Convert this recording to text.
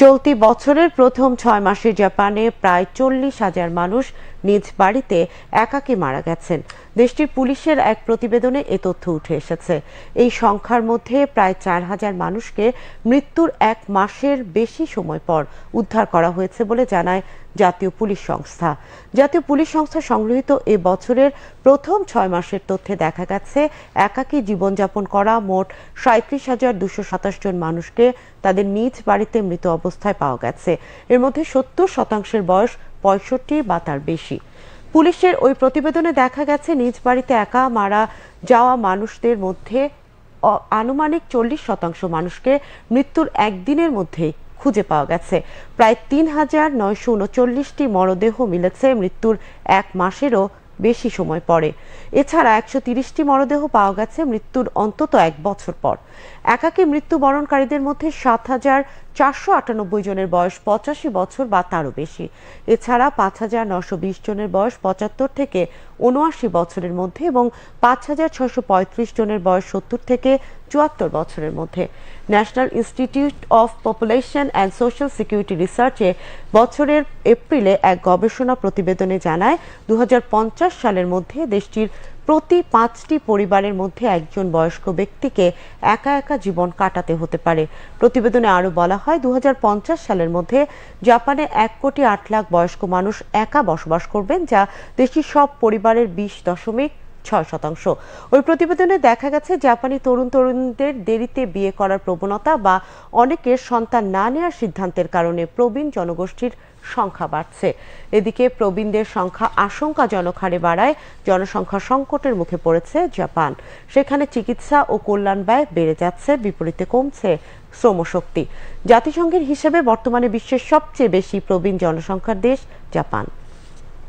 চলতি বছরের প্রথম 6 মাসে জাপানে প্রায় 40,000 মানুষ নিজ বাড়িতে একাকী মারা গেছেন। দেশটির পুলিশের এক প্রতিবেদনে এ তথ্য উঠে এসেছে। এই সংখ্যার মধ্যে প্রায় 4,000 মানুষকে মৃত্যুর 1 মাসের বেশি সময় পর উদ্ধার করা হয়েছে বলে জানায় জাতীয় পুলিশ সংস্থা। জাতীয় পুলিশ সংস্থা সংগৃহীত এ বছরের প্রথম 6 মাসের তথ্যে দেখা গেছে একাকী জীবনযাপন করা মোট 37,227 জন মানুষকে তাদের নিজ বাড়িতে মৃত অবস্থায় পাওয়া গেছে। এর মধ্যে 70% বয়স 65 বা তার বেশি। পুলিশের ওই প্রতিবেদনে দেখা গেছে নিজ বাড়িতে একা মারা যাওয়া মানুষদের মধ্যে আনুমানিক 40% মানুষকে মৃত্যুর একদিনের মধ্যেই খুঁজে পাওয়া গেছে। প্রায় 3,939টি মরদেহ মিলেছে মৃত্যুর 1 মাসেরও বেশি সময় পরে। এছাড়া 130টি মরদেহ পাওয়া গেছে মৃত্যুর অন্তত 1 বছর পর। একাকী মৃত্যুবরণকারীদের মধ্যে 7,498 জনের বয়স 85 বছর বা তারও বেশি। এছাড়া 5,920 জনের বয়স 75 থেকে 79 বছরের মধ্যে এবং 5,635 জনের বয়স 70 থেকে 74 বছরের মধ্যে। National institute of population and social security রিসার্চে বছরের এপ্রিলে এক গবেষণা প্রতিবেদনে জানায় 2050 সালের মধ্যে দেশটির প্রতি 5টি পরিবারের মধ্যে একজন বয়স্ক ব্যক্তিকে একা একা জীবন কাটাতে হতে পারে। প্রতিবেদনে আরও বলা হয় 2050 সালের মধ্যে জাপানে 1,08,00,000 বয়স্ক মানুষ একা বসবাস করবেন, যা দেশটির সব পরিবারের 20.6%। ওই প্রতিবেদনে দেখা গেছে জাপানি তরুণদের দেরিতে বিয়ে করার প্রবণতা বা অনেকের সন্তান না নেওয়ার সিদ্ধান্তের কারণে প্রবীণ জনগোষ্ঠীর সংখ্যা বাড়ছে। এদিকে প্রবীণদের সংখ্যা আশঙ্কাজনক হারে বাড়ায় জনসংখ্যা সংকটের মুখে পড়েছে জাপান। সেখানে চিকিৎসা ও কল্যাণ ব্যয় বেড়ে যাচ্ছে, বিপরীতে কমছে শ্রমশক্তি। জাতিসংঘের হিসেবে বর্তমানে বিশ্বের সবচেয়ে বেশি প্রবীণ জনসংখ্যার দেশ জাপান।